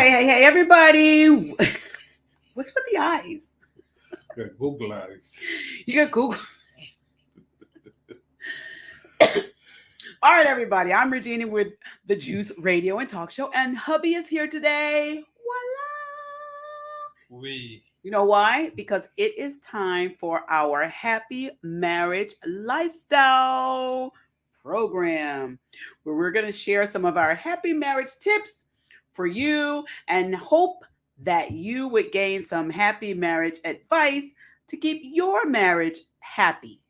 Hey, everybody. What's with the eyes? Got Google eyes. You got Google. All right, everybody. I'm Regina with the Juice Radio and Talk Show, and hubby is here today. Voila! We. You know why? Because it is time for our Happy Marriage Lifestyle program, where we're going to share some of our happy marriage tips for you and hope that you would gain some happy marriage advice to keep your marriage happy.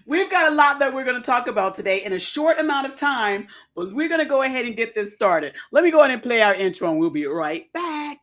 We've got a lot that we're going to talk about today in a short amount of time, but we're going to go ahead and get this started. Let me go ahead and play our intro and we'll be right back.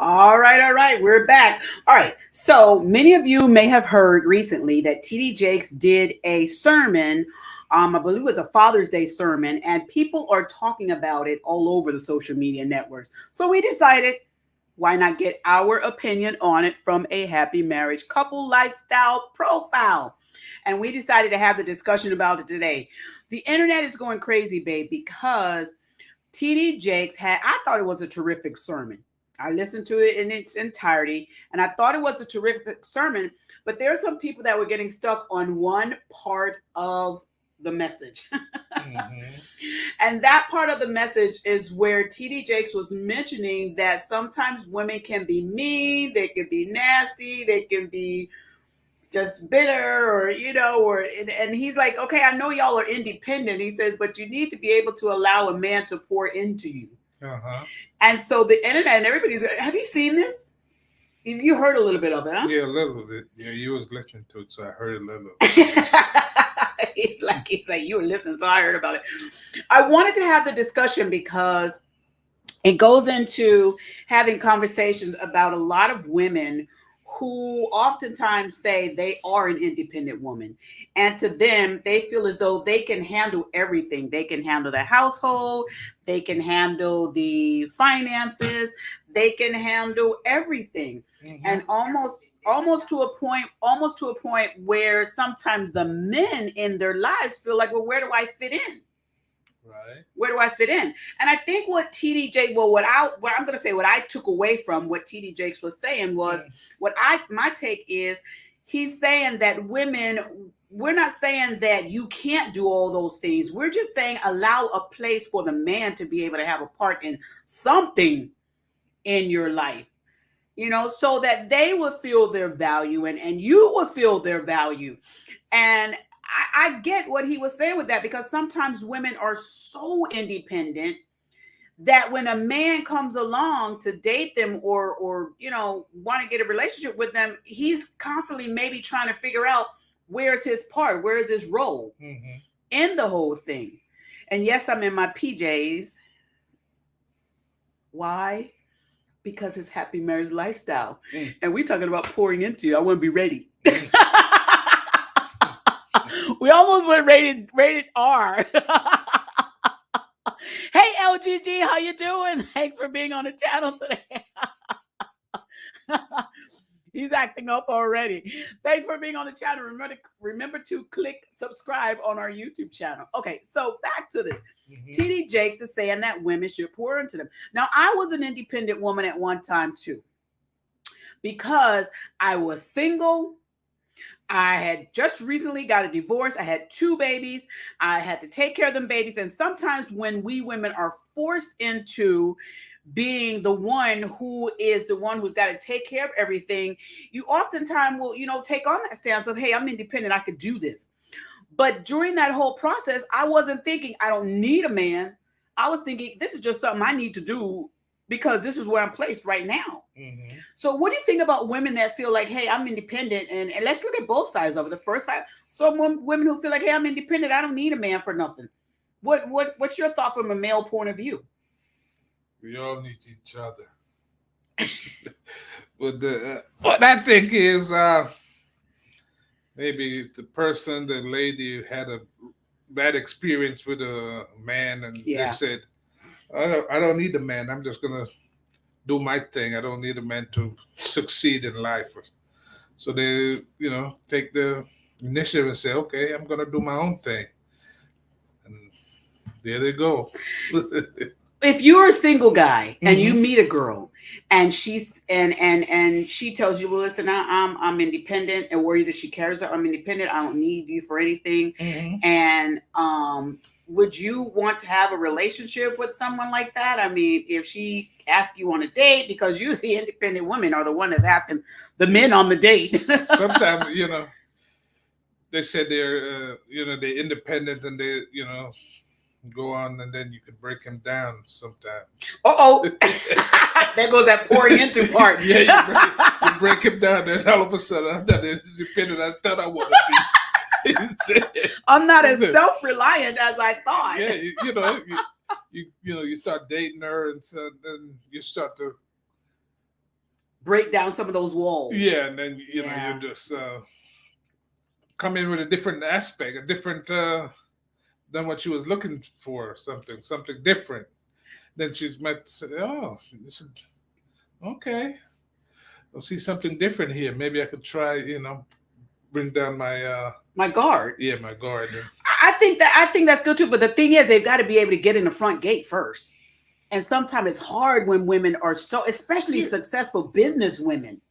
All right. We're back. All right. So many of you may have heard recently that TD Jakes did a sermon. I believe it was a Father's Day sermon, and people are talking about it all over the social media networks. So we decided, why not get our opinion on it from a happy marriage couple lifestyle profile? And we decided to have the discussion about it today. The internet is going crazy, babe, because TD Jakes I thought it was a terrific sermon. I listened to it in its entirety, and I thought it was a terrific sermon, but there are some people that were getting stuck on one part of the message. Mm-hmm. And that part of the message is where TD Jakes was mentioning that sometimes women can be mean, they can be nasty, they can be just bitter, and he's like, okay, I know y'all are independent. He says, but you need to be able to allow a man to pour into you. Uh-huh. And so the internet and everybody's, have you seen this? You heard a little bit of it, huh? Yeah, a little bit. Yeah, you was listening to it, so I heard a little bit. He's like, you were listening, so I heard about it. I wanted to have the discussion because it goes into having conversations about a lot of women who oftentimes say they are an independent woman. And to them, they feel as though they can handle everything. They can handle the household. They can handle the finances. They can handle everything. Mm-hmm. And almost to a point where sometimes the men in their lives feel like, well, where do I fit in? Right. Where do I fit in? And I think what I'm going to say, what I took away from what TD Jakes was saying was, my take is, he's saying that women, we're not saying that you can't do all those things. We're just saying allow a place for the man to be able to have a part in something in your life, so that they will feel their value and you will feel their value. And I get what he was saying with that, because sometimes women are so independent that when a man comes along to date them or want to get a relationship with them, he's constantly maybe trying to figure out where's his part, where's his role in the whole thing. And yes, I'm in my PJs. Why? Because it's happy marriage lifestyle. And we're talking about pouring into you. I want to be ready. We almost went rated R. Hey, LGG, how you doing? Thanks for being on the channel today. He's acting up already. Thanks for being on the channel. Remember to click subscribe on our YouTube channel. Okay, so back to this. TD Jakes is saying that women should pour into them. Now, I was an independent woman at one time too, because I was single. I had just recently got a divorce. I had 2 babies. I had to take care of them babies. And sometimes when we women are forced into being the one who is the one who's got to take care of everything, you oftentimes will, take on that stance of, hey, I'm independent. I could do this. But during that whole process, I wasn't thinking I don't need a man. I was thinking this is just something I need to do because this is where I'm placed right now. Mm-hmm. So what do you think about women that feel like, hey, I'm independent? And let's look at both sides of it. The first side, some women who feel like, hey, I'm independent. I don't need a man for nothing. What's your thought from a male point of view? We all need each other. But what I think is maybe the lady had a bad experience with a man, and they Yeah. said, I don't need a man. I'm just gonna do my thing. I don't need a man to succeed in life. So they, take the initiative and say, okay, I'm gonna do my own thing, and there they go. If you're a single guy and you Mhm. meet a girl and she's and she tells you, well, listen, I'm independent, and where either she cares that I'm independent, I don't need you for anything, Mhm. and would you want to have a relationship with someone like that? I mean, if she asks you on a date, because usually independent women are the one that's asking the men on the date. Sometimes, they said they're independent, and they, go on, and then you could break him down sometimes. Uh-oh. There goes that pouring into part. Yeah, you break him down, and all of a sudden, I'm not as independent as I thought I would be. I'm not as self-reliant as I thought. Yeah, you start dating her, and so then you start to break down some of those walls. Yeah, and then you just come in with a different aspect, a different than what she was looking for, something different. Then she might say, "Oh, this is okay. I'll see something different here. Maybe I could try, bring down my my guard." Yeah, my guard. I think that's good too. But the thing is, they've got to be able to get in the front gate first. And sometimes it's hard when women are especially successful business women.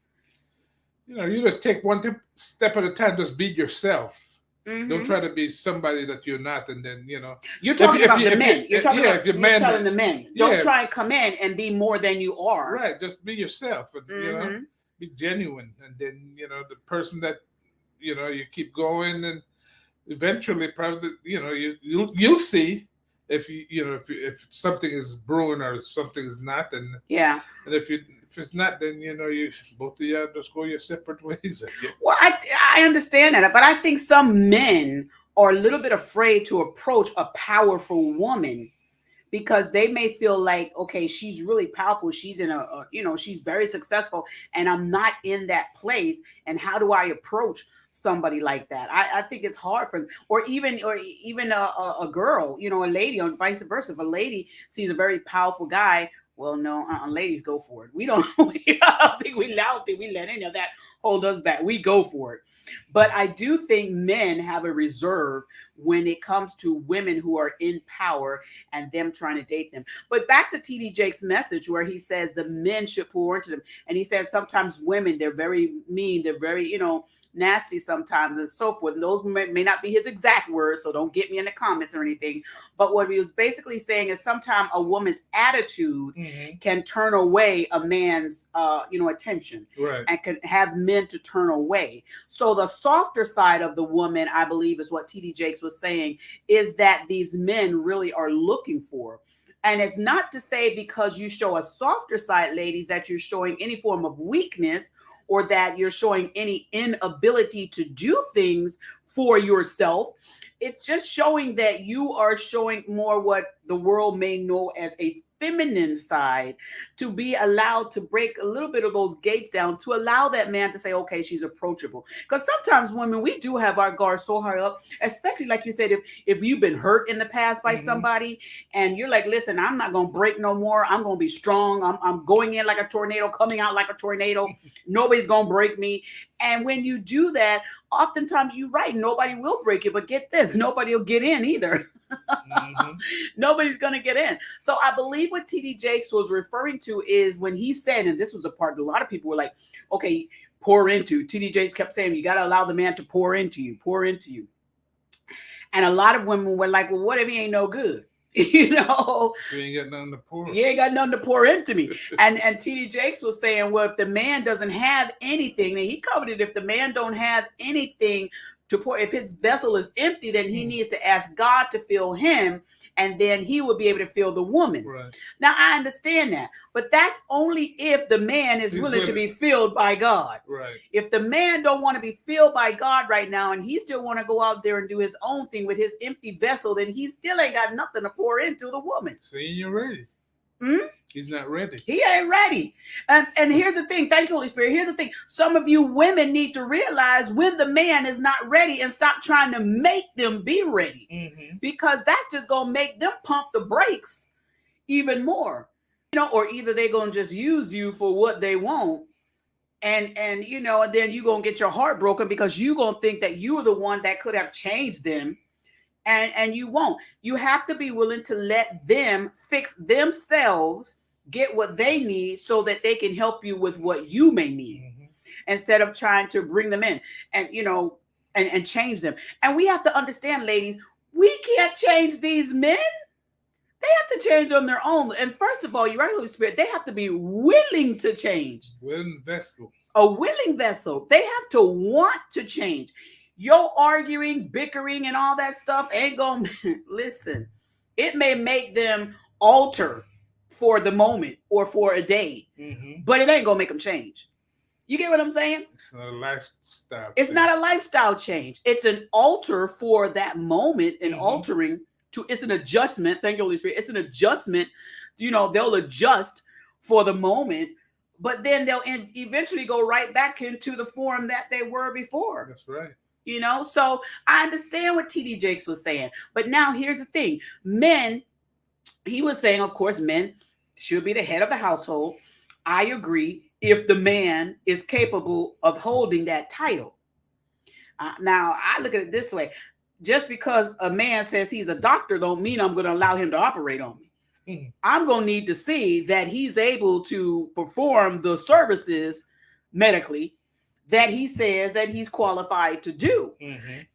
You just take one step at a time. Just be yourself. Mm-hmm. Don't try to be somebody that you're not, and then You're talking about the men. You're talking about you're telling the men. Don't try and come in and be more than you are. Right. Just be yourself, and be genuine, and then the person that you keep going, and eventually, probably you'll see if if something is brewing or something is not, and if it's not, then you both of you just go your separate ways. Well, I understand that, but I think some men are a little bit afraid to approach a powerful woman because they may feel like, okay, she's really powerful. She's in she's very successful, and I'm not in that place. And how do I approach somebody like that? I think it's hard for them. Or even a girl, a lady, or vice versa. If a lady sees a very powerful guy, well, no, ladies, go for it. I don't think we let any of that hold us back. We go for it. But I do think men have a reserve when it comes to women who are in power and them trying to date them. But back to TD Jakes' message where he says the men should pour into them. And he said sometimes women, they're very mean. They're very, nasty sometimes and so forth. And those may not be his exact words, so don't get me in the comments or anything. But what he was basically saying is sometimes a woman's attitude can turn away a man's, attention, right, and can have men to turn away. So the softer side of the woman, I believe, is what TD Jakes was saying, is that these men really are looking for. And it's not to say because you show a softer side, ladies, that you're showing any form of weakness or that you're showing any inability to do things for yourself. It's just showing that you are showing more what the world may know as a feminine side, to be allowed to break a little bit of those gates down, to allow that man to say, okay, she's approachable. Because sometimes women, we do have our guard so high up, especially like you said, if you've been hurt in the past by somebody and you're like, listen, I'm not going to break no more. I'm going to be strong. I'm going in like a tornado, coming out like a tornado. Nobody's going to break me. And when you do that, oftentimes you're right, nobody will break you, but get this, nobody will get in either. Nobody's going to get in. So I believe what TD Jakes was referring to is when he said, and this was a part that a lot of people were like, okay, pour into. TD Jakes kept saying, you got to allow the man to pour into you, pour into you. And a lot of women were like, well, what if he ain't no good? You ain't got nothing to pour. You ain't got nothing to pour into me. And TD Jakes was saying, well, if the man doesn't have anything, and he covered it, if the man don't have anything to pour. If his vessel is empty, then he needs to ask God to fill him, and then he will be able to fill the woman. Right. Now, I understand that, but that's only if the man is willing to be filled by God. Right. If the man don't want to be filled by God right now, and he still want to go out there and do his own thing with his empty vessel, then he still ain't got nothing to pour into the woman. So he ain't ready. He's not ready. He ain't ready. And here's the thing. Thank you, Holy Spirit. Here's the thing. Some of you women need to realize when the man is not ready and stop trying to make them be ready, because that's just going to make them pump the brakes even more, you know, or either they're going to just use you for what they want. And you know, and then you're going to get your heart broken because you're going to think that you're the one that could have changed them. And you won't. You have to be willing to let them fix themselves, get what they need so that they can help you with what you may need, instead of trying to bring them in and, you know, and change them. And we have to understand, ladies, we can't change these men. They have to change on their own. And first of all, you're right, Holy Spirit, they have to be willing to change. Willing vessel. A willing vessel. They have to want to change. Your arguing, bickering, and all that stuff ain't gonna listen. It may make them alter for the moment or for a day, but it ain't gonna make them change. You get what I'm saying? It's not a lifestyle. It's not a lifestyle change. It's an alter for that moment, and altering to. It's an adjustment. Thank you, Holy Spirit. It's an adjustment. You know, they'll adjust for the moment, but then they'll eventually go right back into the form that they were before. That's right. You know, so I understand what TD Jakes was saying. But now here's the thing. Men, he was saying, of course, men should be the head of the household. I agree if the man is capable of holding that title. Now, I look at it this way. Just because a man says he's a doctor don't mean I'm going to allow him to operate on me. I'm going to need to see that he's able to perform the services medically that he says that he's qualified to do.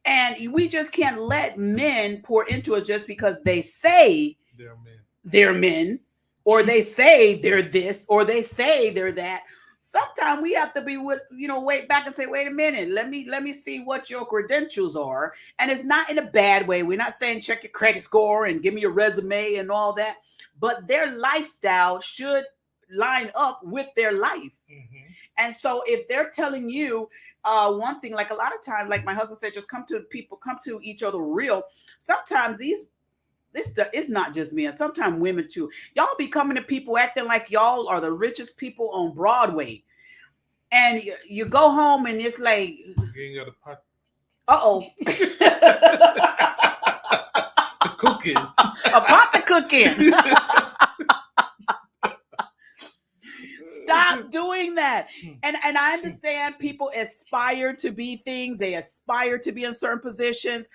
And we just can't let men pour into us just because they say they're men, or they say they're this, or they say they're that. Sometimes we have to be, you know, wait back and say, wait a minute, let me see what your credentials are. And it's not in a bad way. We're not saying check your credit score and give me your resume and all that, but their lifestyle should line up with their life. And so if they're telling you one thing, like a lot of times, like my husband said, just come to each other real. Sometimes this it's not just men. Sometimes women too. Y'all be coming to people acting like y'all are the richest people on Broadway. And you go home and it's like, you got a pot. Uh-oh. The cooking. A pot to cook in. Stop doing that. And I understand people aspire to be things. They aspire to be in certain positions.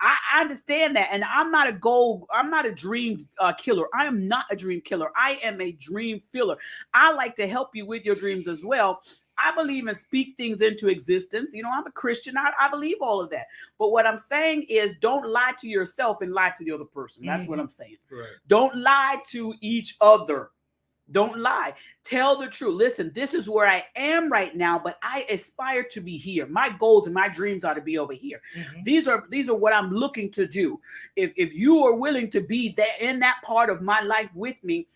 I understand that. And I'm not a dream killer. I am not a dream killer. I am a dream filler. I like to help you with your dreams as well. I believe in speak things into existence. You know, I'm a Christian. I believe all of that. But what I'm saying is don't lie to yourself and lie to the other person. That's what I'm saying. Right. Don't lie to each other. Don't lie. Tell the truth. Listen, this is where I am right now, but I aspire to be here. My goals and my dreams are to be over here. These are what I'm looking to do. If you are willing to be that in that part of my life with me,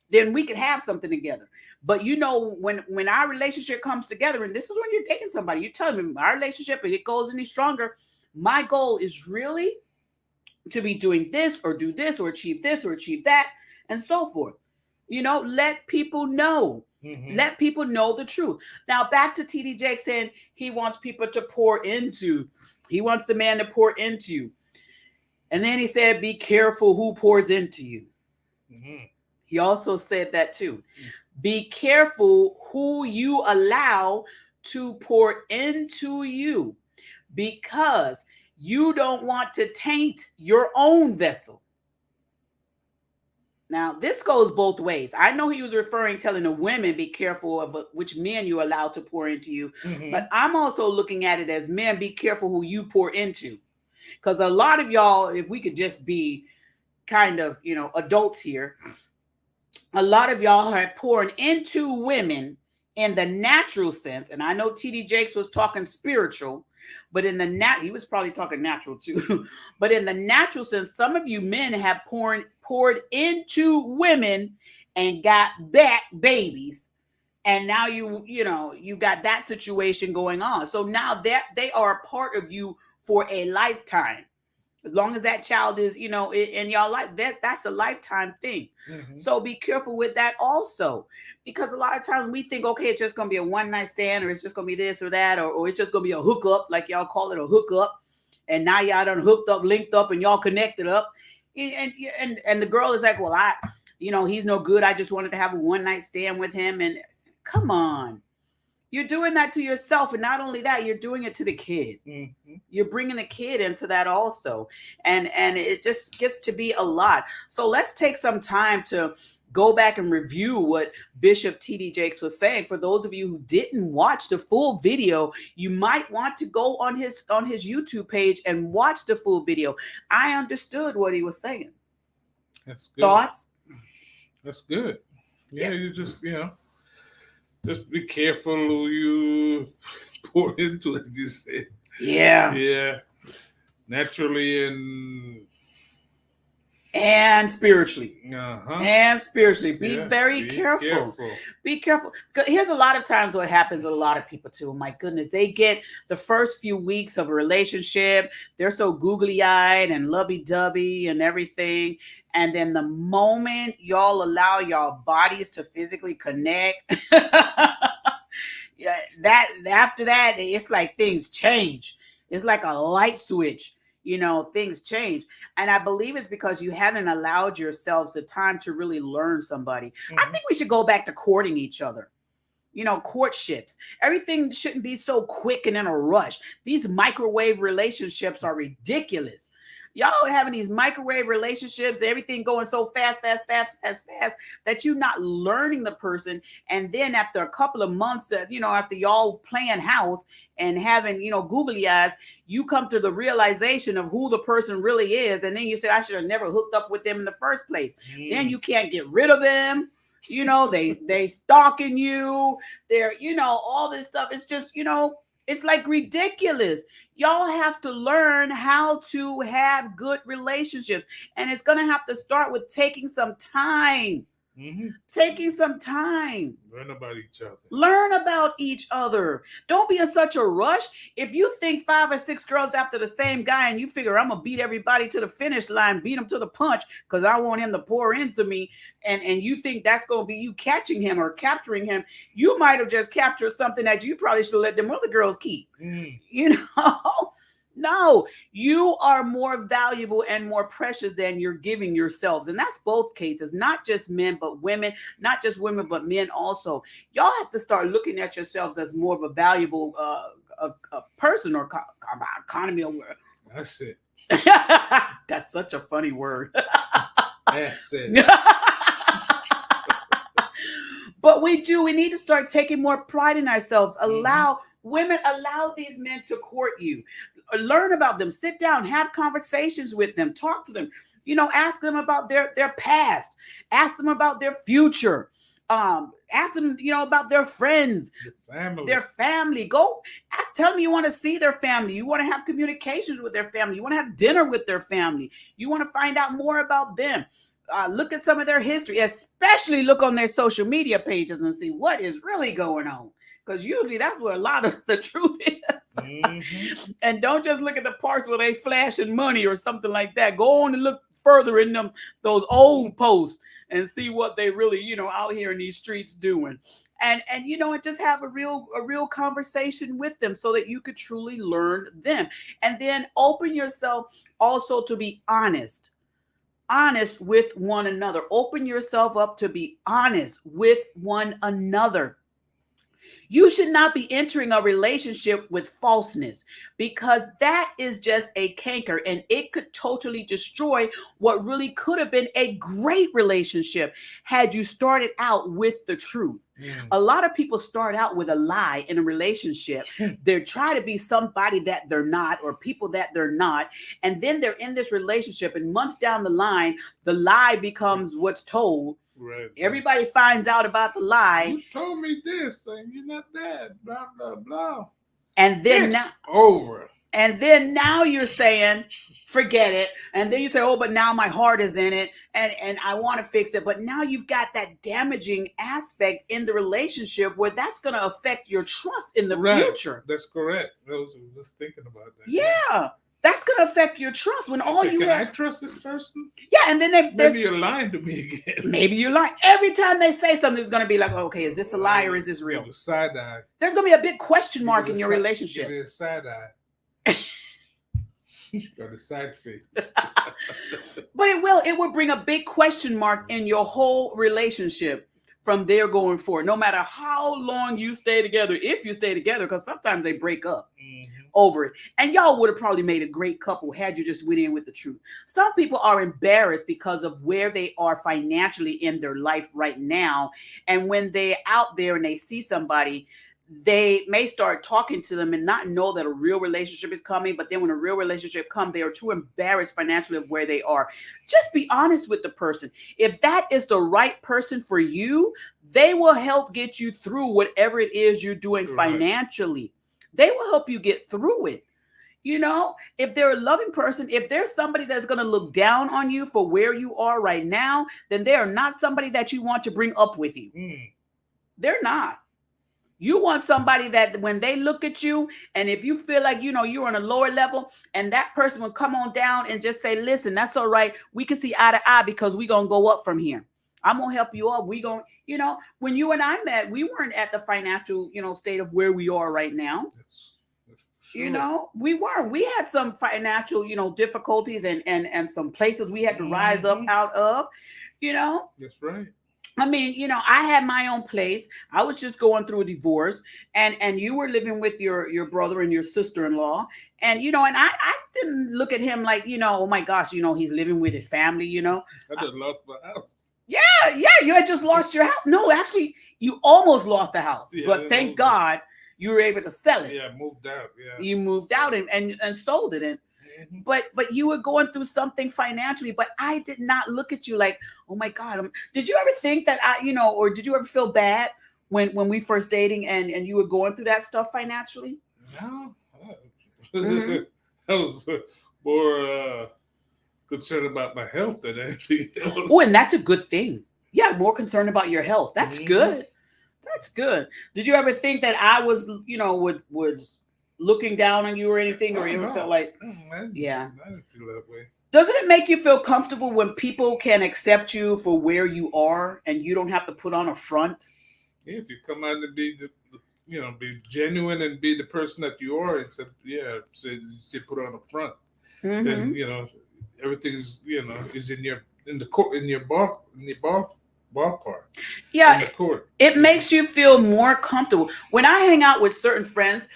then we can have something together. But you know, when our relationship comes together, and this is when you're dating somebody, you tell them our relationship, and it goes any stronger. My goal is really to be doing this or do this or achieve that, and so forth. You know, let people know. Let people know the truth. Now, back to TD Jakes saying he wants people to pour into. He wants the man to pour into you. And then he said, be careful who pours into you. He also said that too. Be careful who you allow to pour into you, because you don't want to taint your own vessel. Now, this goes both ways. I know he was telling the women, be careful of which men you allow to pour into you. But I'm also looking at it as men, be careful who you pour into. Because a lot of y'all, if we could just be kind of, you know, adults here, a lot of y'all are pouring into women in the natural sense. And I know TD Jakes was talking spiritual, But in the he was probably talking natural too. But in the natural sense, some of you men have poured into women and got back babies. And now you got that situation going on. So now that they are a part of you for a lifetime. As long as that child is, in your life, that's a lifetime thing. Mm-hmm. So be careful with that also, because a lot of times we think, okay, it's just going to be a one night stand, or it's just going to be this or that, or it's just going to be a hookup, like y'all call it a hookup. And now y'all done hooked up, linked up, and y'all connected up. And the girl is like, well, he's no good. I just wanted to have a one night stand with him. And come on. You're doing that to yourself. And not only that, you're doing it to the kid. Mm-hmm. You're bringing the kid into that also. And it just gets to be a lot. So let's take some time to go back and review what Bishop T.D. Jakes was saying. For those of you who didn't watch the full video, you might want to go on his YouTube page and watch the full video. I understood what he was saying. That's good. Thoughts? That's good. Yeah. You just, just be careful who you pour into it, you say. Yeah. Yeah. Naturally and spiritually. Uh-huh. And spiritually. Be very careful. Be careful. Because here's a lot of times what happens with a lot of people too. My goodness. They get the first few weeks of a relationship. They're so googly-eyed and lovey-dovey and everything. And then the moment y'all allow y'all bodies to physically connect, after that, it's like things change. It's like a light switch. Things change. And I believe it's because you haven't allowed yourselves the time to really learn somebody. Mm-hmm. I think we should go back to courting each other. Courtships. Everything shouldn't be so quick and in a rush. These microwave relationships are ridiculous. Y'all having these microwave relationships, everything going so fast, that you're not learning the person. And then after a couple of months, after y'all playing house and having, googly eyes, you come to the realization of who the person really is. And then you say, I should have never hooked up with them in the first place. Then you can't get rid of them. They stalking you. They're, all this stuff. It's just, it's like ridiculous. Y'all have to learn how to have good relationships. And it's going to have to start with taking some time. Mm-hmm. Taking some time. Learn about each other. Learn about each other. Don't be in such a rush. If you think 5 or 6 girls after the same guy and you figure I'm going to beat everybody to the finish line, beat him to the punch because I want him to pour into me, and you think that's going to be you catching him or capturing him, you might have just captured something that you probably should let them other girls keep. No, you are more valuable and more precious than you're giving yourselves. And that's both cases, not just men, but women, not just women, but men also. Y'all have to start looking at yourselves as more of a valuable a person or economy. That's it. That's such a funny word. That's it. But we need to start taking more pride in ourselves. Women, allow these men to court you. Learn about them. Sit down, have conversations with them, talk to them. Ask them about their past. Ask them about their future. Ask them, about their friends, their family. Go tell them you want to see their family. You want to have communications with their family. You want to have dinner with their family. You want to find out more about them. Look at some of their history, especially look on their social media pages and see what is really going on. Because usually that's where a lot of the truth is. Mm-hmm. And don't just look at the parts where they flashing money or something like that. Go on and look further in those old posts and see what they really, out here in these streets doing. And just have a real conversation with them so that you could truly learn them. And then open yourself also to be honest with one another. Open yourself up to be honest with one another. You should not be entering a relationship with falseness, because that is just a canker, and it could totally destroy what really could have been a great relationship had you started out with the truth. A lot of people start out with a lie in a relationship. They try to be somebody that they're not, or people that they're not. And then they're in this relationship, and months down the line, the lie becomes what's told. Right. Everybody finds out about the lie. You told me this, and you're not that, blah, blah, blah. And then It's now, over. and then now you're saying, forget it. And then you say, oh, but now my heart is in it and I want to fix it. But now you've got that damaging aspect in the relationship where that's going to affect your trust in the future. That's correct. I was just thinking about that. Yeah. That's going to affect your trust when all you can have. I trust this person? Yeah, and then maybe you're lying to me again. Maybe you're lying. Every time they say something, it's going to be like, okay, is this a lie or is this real? The side eye. There's going to be a big question mark in your relationship. Give me a side eye. Or the side face. But it will bring a big question mark in your whole relationship from there going forward, no matter how long you stay together, if you stay together, because sometimes they break up over it. And y'all would have probably made a great couple had you just went in with the truth. Some people are embarrassed because of where they are financially in their life right now. And when they're out there and they see somebody, they may start talking to them and not know that a real relationship is coming. But then when a real relationship comes, they are too embarrassed financially of where they are. Just be honest with the person. If that is the right person for you, they will help get you through whatever it is you're doing financially. They will help you get through it. You know, if they're a loving person, if there's somebody that's going to look down on you for where you are right now, then they are not somebody that you want to bring up with you. They're not. You want somebody that when they look at you, and if you feel like, you know, you're on a lower level and that person will come on down and just say, listen, that's all right. We can see eye to eye because we're going to go up from here. I'm going to help you up. We going, you know, when you and I met, we weren't at the financial, you know, state of where we are right now. Sure. You know, we weren't. We had some financial, you know, difficulties and some places we had to rise up out of, you know. That's right. I mean, you know, I had my own place. I was just going through a divorce, and you were living with your brother and your sister-in-law. And, you know, and I didn't look at him like, you know, oh my gosh, you know, he's living with his family, you know. I just lost my house. Yeah, you had just lost your house. No, actually, you almost lost the house. Yeah, but thank God you were able to sell it. Yeah, moved out. Yeah. You moved out and sold it. And but you were going through something financially, but I did not look at you like, oh my God. Did you ever think that or did you ever feel bad when we first dating and you were going through that stuff financially? No. I was more concerned about my health than anything else. Oh, and that's a good thing. Yeah, more concerned about your health. That's good. That's good. Did you ever think that I was, you know, would looking down on you or anything, or you ever felt like, I didn't feel that way. Doesn't it make you feel comfortable when people can accept you for where you are and you don't have to put on a front? Yeah, if you come out and be be genuine and be the person that you are, except say put on a front, then everything's is in the ballpark. Yeah, it makes you feel more comfortable. When I hang out with certain friends,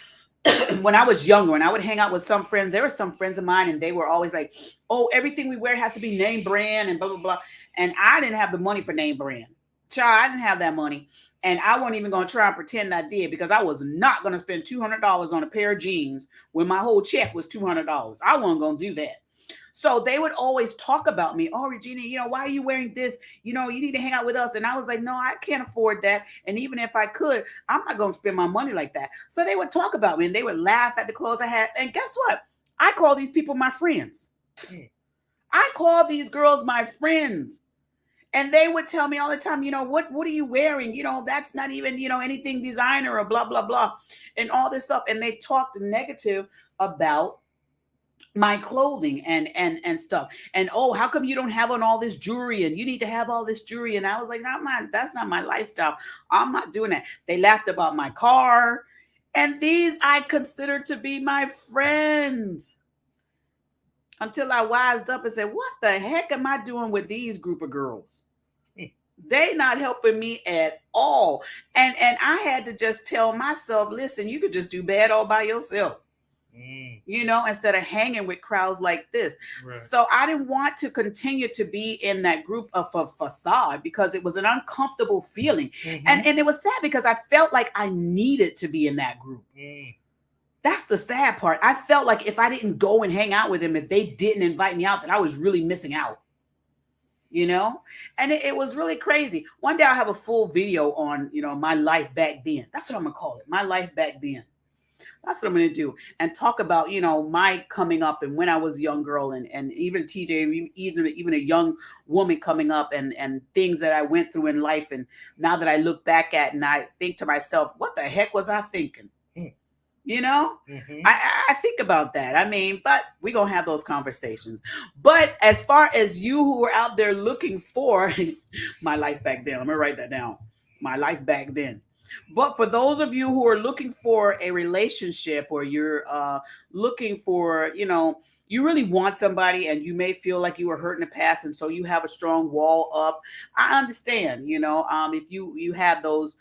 when I was younger, and I would hang out with some friends, there were some friends of mine, and they were always like, oh, everything we wear has to be name brand and blah, blah, blah. And I didn't have the money for name brand. Child, I didn't have that money. And I wasn't even going to try and pretend I did, because I was not going to spend $200 on a pair of jeans when my whole check was $200. I wasn't going to do that. So they would always talk about me. Oh, Regina, why are you wearing this? You need to hang out with us. And I was like, no, I can't afford that. And even if I could, I'm not going to spend my money like that. So they would talk about me and they would laugh at the clothes I had. And guess what? I call these people my friends. I call these girls my friends. And they would tell me all the time, what are you wearing? That's not even, anything designer or blah, blah, blah, and all this stuff. And they talked negative about my clothing and stuff. And, oh, how come you don't have on all this jewelry? And you need to have all this jewelry. And I was like, that's not my lifestyle. I'm not doing that. They laughed about my car. And these I consider to be my friends. Until I wised up and said, what the heck am I doing with these group of girls? They not helping me at all. And I had to just tell myself, listen, you could just do bad all by yourself. Instead of hanging with crowds like this. Right. So I didn't want to continue to be in that group of a facade, because it was an uncomfortable feeling. And it was sad because I felt like I needed to be in that group. That's the sad part. I felt like if I didn't go and hang out with them, if they didn't invite me out, that I was really missing out. And it was really crazy. One day I'll have a full video on, my life back then. That's what I'm going to call it. My life back then. That's what I'm going to do, and talk about, my coming up and when I was a young girl, and even TJ, even a young woman coming up, and things that I went through in life. And now that I look back at, and I think to myself, what the heck was I thinking? You know, I think about that. I mean, but we're going to have those conversations. But as far as you who are out there looking for my life back then, let me write that down. My life back then. But for those of you who are looking for a relationship, or you're looking for, you really want somebody, and you may feel like you were hurt in the past, and so you have a strong wall up. I understand, if you have those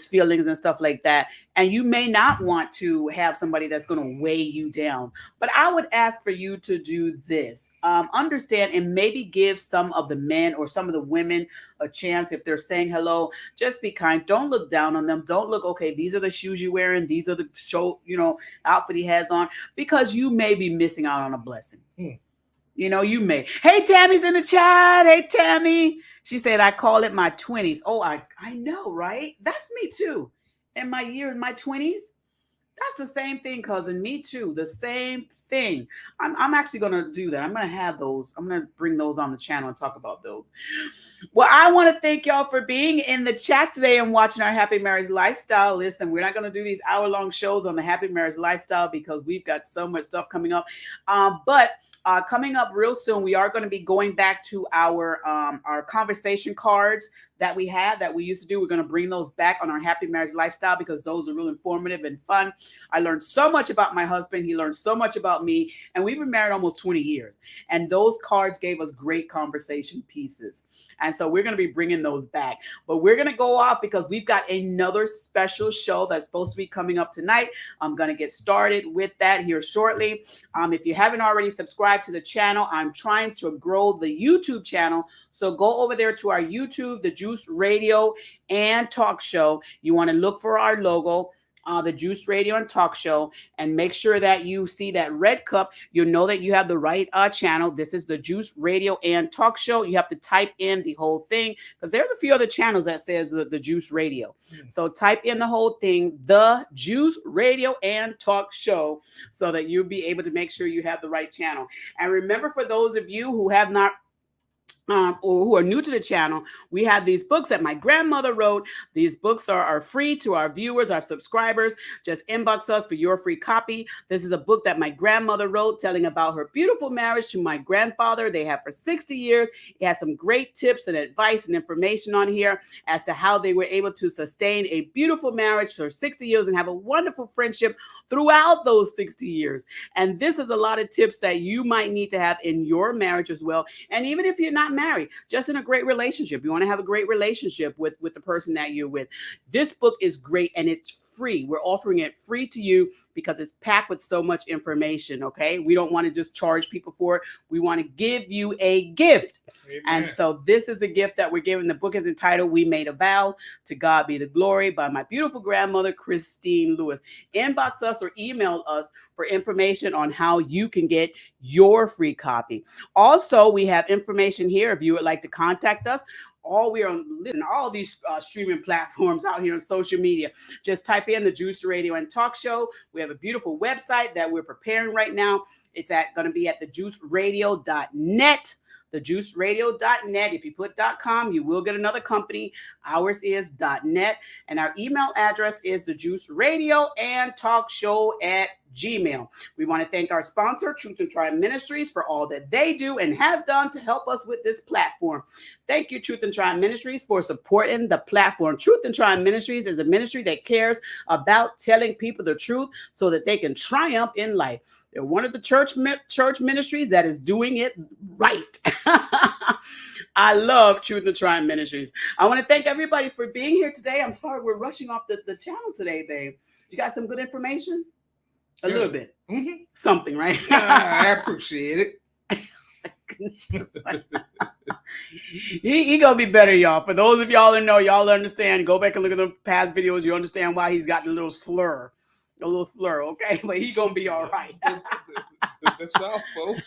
feelings and stuff like that, and you may not want to have somebody that's going to weigh you down. But I would ask for you to do this. Understand, and maybe give some of the men or some of the women a chance. If they're saying hello, just be kind. Don't look down on them. Don't look, okay, these are the shoes you're wearing, these are the outfit he has on, because you may be missing out on a blessing. You may. Hey, Tammy's in the chat. Hey, Tammy. She said, I call it my 20s. Oh, I know, right? That's me too. In my 20s, that's the same thing, cousin. Me too. The same thing. I'm actually going to do that. I'm going to have those. I'm going to bring those on the channel and talk about those. Well, I want to thank y'all for being in the chat today and watching our Happy Marriage Lifestyle. Listen, we're not going to do these hour-long shows on the Happy Marriage Lifestyle because we've got so much stuff coming up. But coming up real soon, we are going to be going back to our conversation cards that we used to do. We're going to bring those back on our Happy Marriage Lifestyle because those are real informative and fun. I learned so much about my husband. He learned so much about me, and we've been married almost 20 years. And those cards gave us great conversation pieces. And so we're going to be bringing those back. But we're going to go off because we've got another special show that's supposed to be coming up tonight. I'm going to get started with that here shortly. If you haven't already subscribed to the channel, I'm trying to grow the YouTube channel. So go over there to our YouTube, the Juice Radio and Talk Show. You want to look for our logo, the Juice Radio and Talk Show, and make sure that you see that red cup. You'll know that you have the right channel. This is the Juice Radio and Talk Show. You have to type in the whole thing because there's a few other channels that says the Juice Radio. So type in the whole thing, the Juice Radio and Talk Show, so that you'll be able to make sure you have the right channel. And remember, for those of you who have not or who are new to the channel, we have these books that my grandmother wrote. These books are free to our viewers, our subscribers. Just inbox us for your free copy. This is a book that my grandmother wrote telling about her beautiful marriage to my grandfather. They have for 60 years. It has some great tips and advice and information on here as to how they were able to sustain a beautiful marriage for 60 years and have a wonderful friendship throughout those 60 years. And this is a lot of tips that you might need to have in your marriage as well. And even if you're not married, just in a great relationship, you want to have a great relationship with the person that you're with. This book is great, and it's free. We're offering it free to you because it's packed with so much information. Okay, we don't want to just charge people for it. We want to give you a gift. Amen. And so this is a gift that we're giving. The book is entitled We Made a Vow, To God Be the Glory, by my beautiful grandmother, Christine Lewis. Inbox us or email us for information on how you can get your free copy. Also, we have information here if you would like to contact us. We are on all these streaming platforms out here on social media. Just type in the Juice Radio and Talk Show. We have a beautiful website that we're preparing right now. It's going to be at thejuiceradio.net. Thejuiceradio.net. If you put .com, you will get another company. Ours is .net. And our email address is thejuiceradio&talkshow@gmail. We want to thank our sponsor, Truth and Triumph Ministries, for all that they do and have done to help us with this platform. Thank you, Truth and Triumph Ministries, for supporting the platform. Truth and Triumph Ministries is a ministry that cares about telling people the truth so that they can triumph in life. They're one of the church ministries that is doing it right. I love Truth and Triumph Ministries. I want to thank everybody for being here today. I'm sorry we're rushing off the channel today, babe. You got some good information? A little bit. Mm-hmm. Something, right? I appreciate it. He gonna be better, y'all. For those of y'all that know, y'all understand. Go back and look at the past videos. You understand why he's got a little slur, okay? But he gonna be all right. That's all, folks.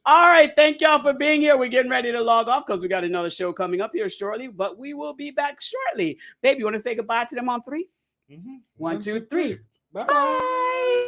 All right, thank y'all for being here. We're getting ready to log off because we got another show coming up here shortly. But we will be back shortly. Babe, you want to say goodbye to them on 3? Mm-hmm. 1, 2, 3. Bye bye. Bye.